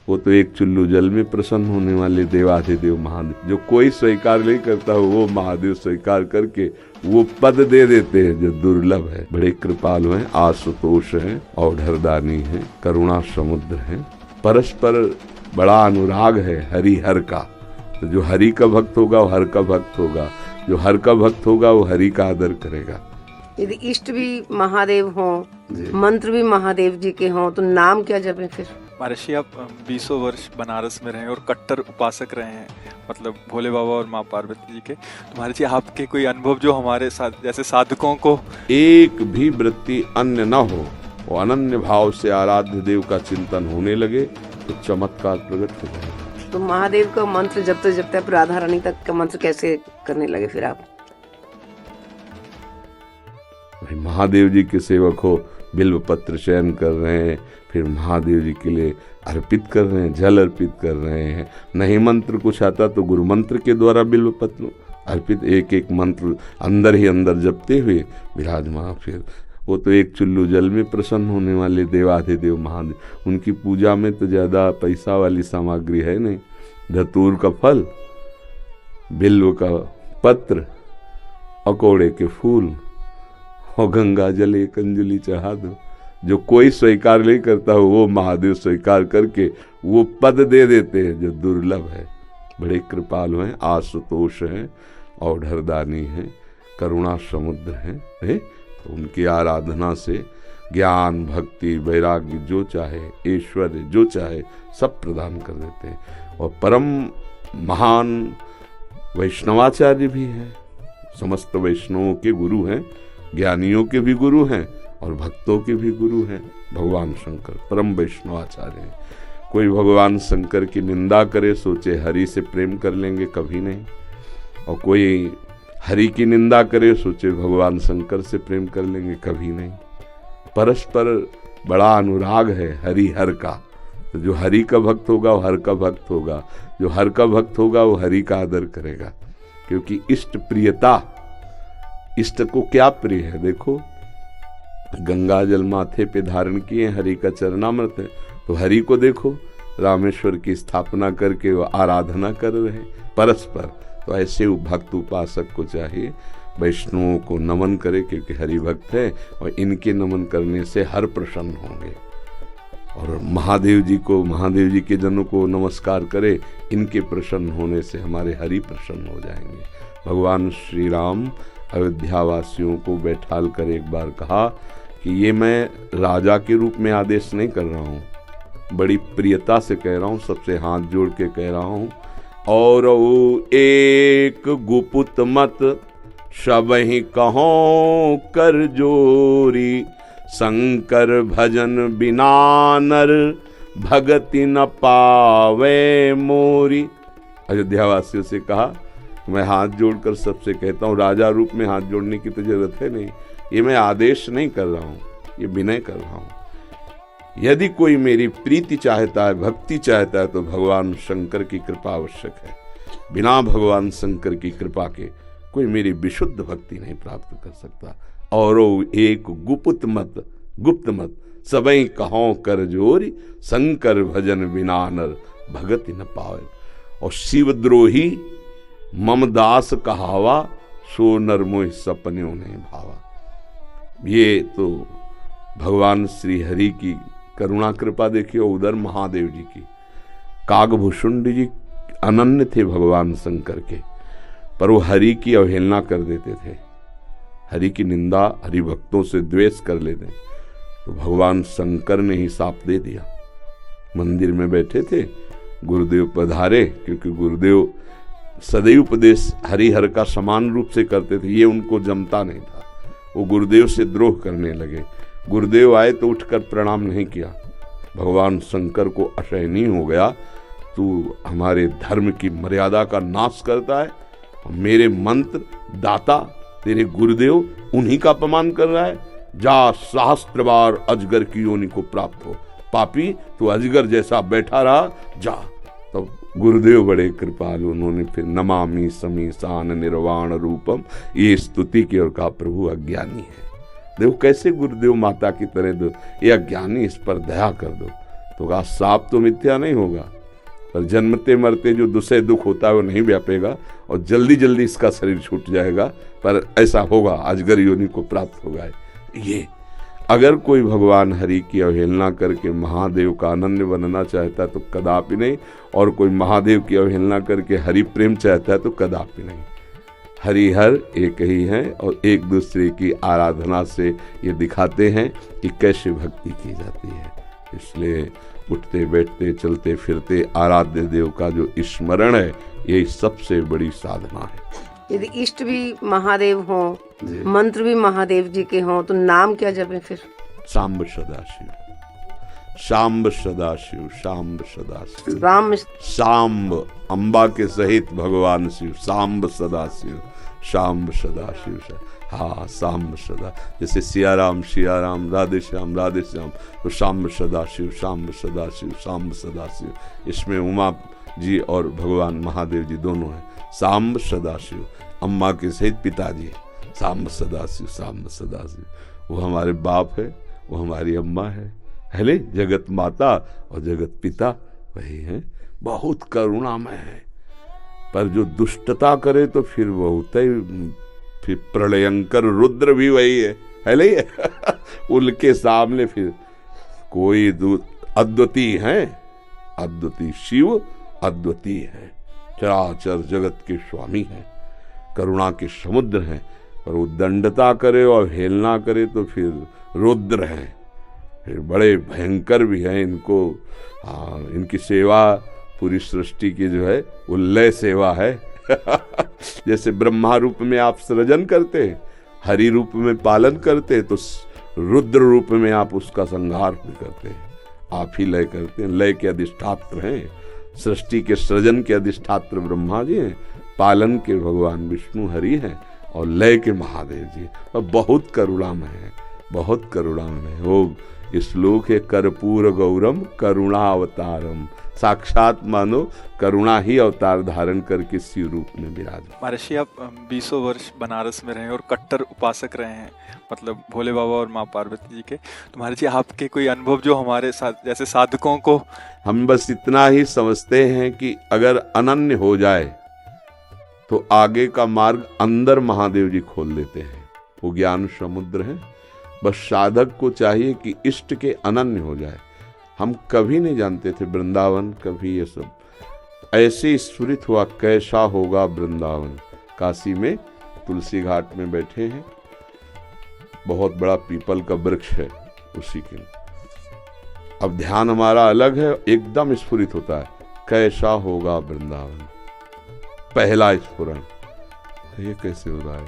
वो तो एक चुल्लू जल में प्रसन्न होने वाले देवाधिदेव महादेव, जो कोई स्वीकार नहीं करता वो महादेव स्वीकार करके वो पद दे देते हैं जो दुर्लभ है। बड़े कृपालु हैं, आशुतोष हैं, औढ़रदानी हैं, करुणा समुद्र हैं, परस्पर बड़ा अनुराग है हरि हर का। तो जो हरि का भक्त होगा वो हर का भक्त होगा, जो हर का भक्त होगा वो हरि का आदर करेगा। यदि इष्ट भी महादेव हों, मंत्र भी महादेव जी के हों, तो नाम क्या जपें फिर? महर्षि आप 20 वर्ष बनारस में रहे और कट्टर उपासक रहे हैं, मतलब भोले बाबा और माँ पार्वती जी के। तो महर्षि आपके कोई अनुभव जो हमारे साथ जैसे साधकों को एक भी वृत्ति अन्य न हो, वो अनन्य भाव से आराध्य देव का चिंतन होने लगे तो चमत्कार प्रकट हो जाएगा। तो महादेव का मंत्र जपते जपते आप राधा रानी तक का मंत्र कैसे करने लगे फिर आप? भाई महादेव जी के सेवक हो, बिल्व पत्र चयन कर रहे हैं, फिर महादेव जी के लिए अर्पित कर रहे हैं, जल अर्पित कर रहे हैं। नहीं मंत्र कुछ आता तो गुरु मंत्र के द्वारा बिल्व पत्र अर्पित, एक एक मंत्र अंदर ही अंदर जपते हुए विराजमान। फिर वो तो एक चुल्लू जल में प्रसन्न होने वाले देवाधिदेव महादेव, उनकी पूजा में तो ज़्यादा पैसा वाली सामग्री है नहीं। धतूर का फल, बिल्व का पत्र, अकोड़े के फूल और गंगा जल एक अंजलि चढ़ा दो। जो कोई स्वीकार नहीं करता वो महादेव स्वीकार करके वो पद दे देते हैं जो दुर्लभ है। बड़े कृपालु हैं, आशुतोष हैं, औढ़रदानी हैं, करुणा समुद्र हैं। तो उनकी आराधना से ज्ञान, भक्ति, वैराग्य जो चाहे, ऐश्वर्य जो चाहे सब प्रदान कर देते हैं। और परम महान वैष्णवाचार्य भी हैं, समस्त वैष्णवों के गुरु हैं, ज्ञानियों के भी गुरु हैं और भक्तों के भी गुरु हैं। भगवान शंकर परम वैष्णवाचार्य हैं। कोई भगवान शंकर की निंदा करे सोचे हरि से प्रेम कर लेंगे, कभी नहीं। और कोई हरि की निंदा करे सोचे भगवान शंकर से प्रेम कर लेंगे, कभी नहीं। परस्पर बड़ा अनुराग है हरि हर का। तो जो हरि का भक्त होगा वो हर का भक्त होगा, जो हर का भक्त होगा वो हरि का आदर करेगा। क्योंकि इष्ट प्रियता, इष्ट को क्या प्रिय है? देखो, गंगा जल माथे पे धारण किए, हरि का चरणामृत है। तो हरि को देखो, रामेश्वर की स्थापना करके वो आराधना कर रहे परस्पर। तो ऐसे भक्त उपासक को चाहिए वैष्णवों को नमन करे, क्योंकि हरि भक्त है और इनके नमन करने से हर प्रसन्न होंगे। और महादेव जी को, महादेव जी के जनों को नमस्कार करे, इनके प्रसन्न होने से हमारे हरि प्रसन्न हो जाएंगे। भगवान श्री राम अयोध्या वासियों को बैठाल कर एक बार कहा कि ये मैं राजा के रूप में आदेश नहीं कर रहा हूँ, बड़ी प्रियता से कह रहा हूँ, सबसे हाथ जोड़ के कह रहा हूँ। और एक गुपुत मत सबहि कहो कर जोरी, शंकर भजन बिना नर भगति न पावे मोरी। अयोध्या वासियों से कहा, मैं हाथ जोड़कर सबसे कहता हूँ, राजा रूप में हाथ जोड़ने की तो जरूरत है नहीं, ये मैं आदेश नहीं कर रहा हूँ, ये विनय कर रहा हूँ। यदि कोई मेरी प्रीति चाहता है, भक्ति चाहता है, तो भगवान शंकर की कृपा आवश्यक है। बिना भगवान शंकर की कृपा के कोई मेरी विशुद्ध भक्ति नहीं प्राप्त कर सकता। और एक गुप्त मत सबई कहो कर जोरी, शंकर भजन बिना नर भगति न पावे। और शिवद्रोही मम दास कहावा, सो नर मोह सपन्यों नहीं भावा। ये तो भगवान श्री हरि की करुणा कृपा देखिए। उधर महादेव जी की, कागभूषुंड जी अनन्य थे भगवान शंकर के, पर वो हरि की अवहेलना कर देते थे, हरि की निंदा, हरि भक्तों से द्वेष कर लेते। तो भगवान शंकर ने ही साप दे दिया। मंदिर में बैठे थे, गुरुदेव पधारे, क्योंकि गुरुदेव सदैव उपदेश हरिहर का समान रूप से करते थे, ये उनको जमता नहीं था। वो गुरुदेव से द्रोह करने लगे। गुरुदेव आए तो उठकर प्रणाम नहीं किया। भगवान शंकर को असहनीय हो गया, तू हमारे धर्म की मर्यादा का नाश करता है, मेरे मंत्र दाता तेरे गुरुदेव उन्हीं का अपमान कर रहा है। जा, सहस्त्र बार अजगर की योनि को प्राप्त हो, पापी तू अजगर जैसा बैठा रहा, जा। तो गुरुदेव बड़े कृपालु, उन्होंने फिर नमामि समीसान निर्वाण रूपम ये स्तुति की और कहा, प्रभु अज्ञानी है। देखो कैसे गुरुदेव माता की तरह दो, ये अज्ञानी, इस पर दया कर दो। तो कहा सांप तो मिथ्या नहीं होगा, पर जन्मते मरते जो दुसह दुख होता है वो नहीं व्यापेगा और जल्दी जल्दी इसका शरीर छूट जाएगा, पर ऐसा होगा, अजगर योनि को प्राप्त होगा। ये अगर कोई भगवान हरि की अवहेलना करके महादेव का अनन्य बनना चाहता है तो कदापि नहीं, और कोई महादेव की अवहेलना करके हरि प्रेम चाहता है तो कदापि नहीं। हरिहर एक ही हैं और एक दूसरे की आराधना से ये दिखाते हैं कि कैसे भक्ति की जाती है। इसलिए उठते बैठते चलते फिरते आराध्य देव का जो स्मरण है, यही सबसे बड़ी साधना है। यदि इष्ट भी महादेव हों, मंत्र भी महादेव जी के हों, तो नाम क्या जपें फिर? सांब सदाशिव, सांब सदाशिव, सांब सदाशिव, राम सांब अंबा के सहित भगवान शिव, सांब सदाशिव, सांब सदाशिव। हाँ, सांब सदा, जैसे सिया राम राधे श्याम तो सांब सदाशिव, सांब सदाशिव, सांब सदाशिव। इसमें उमा जी और भगवान महादेव जी दोनों हैं। सांब सदाशिव, अम्मा के सहित पिताजी, सांब सदाशिव, सांब सदाशिव। वो हमारे बाप है, वो हमारी अम्मा है, ले जगत माता और जगत पिता वही है। बहुत करुणामय है, पर जो दुष्टता करे तो फिर बहुत ही, फिर प्रलयंकर रुद्र भी वही है ले उनके सामने फिर कोई अद्वितीय है, अद्वितीय शिव अद्वितीय है, चराचर जगत के स्वामी हैं, करुणा के समुद्र हैं। पर वो दंडता करे और हेलना करे तो फिर रुद्र हैं, फिर बड़े भयंकर भी हैं। इनको इनकी सेवा पूरी सृष्टि की जो है वो लय सेवा है। जैसे ब्रह्मा रूप में आप सृजन करते, हरि रूप में पालन करते, तो रुद्र रूप में आप उसका संहार भी करते हैं। आप ही लय करते हैं, लय के अधिष्ठात्र हैं, सृष्टि के सृजन के अधिष्ठात्र ब्रह्मा जी हैं, पालन के भगवान विष्णु हरि हैं और लय के महादेव जी। और बहुत करुणामय है, बहुत करुणामय। वो श्लोक है, कर्पूर गौरम करुणा अवतारम, साक्षात मानो करुणा ही अवतार धारण करके शिव रूप में विराज। महर्षि, आप 20 वर्ष बनारस में रहे और कट्टर उपासक रहे हैं, मतलब भोले बाबा और माँ पार्वती जी के। तो महर्षि, आपके कोई अनुभव जो हमारे साथ जैसे साधकों को, हम बस इतना ही समझते हैं कि अगर अनन्य हो जाए तो आगे का मार्ग अंदर महादेव जी खोल देते हैं। वो ज्ञान समुद्र है, बस साधक को चाहिए कि इष्ट के अनन्य हो जाए। हम कभी नहीं जानते थे वृंदावन, कभी ये सब ऐसे स्फुरित हुआ कैसा होगा वृंदावन। काशी में तुलसी घाट में बैठे हैं, बहुत बड़ा पीपल का वृक्ष है, उसी के अब ध्यान हमारा अलग है, एकदम स्फुरित होता है कैसा होगा वृंदावन। पहला स्फुरन, ये कैसे हो रहा है,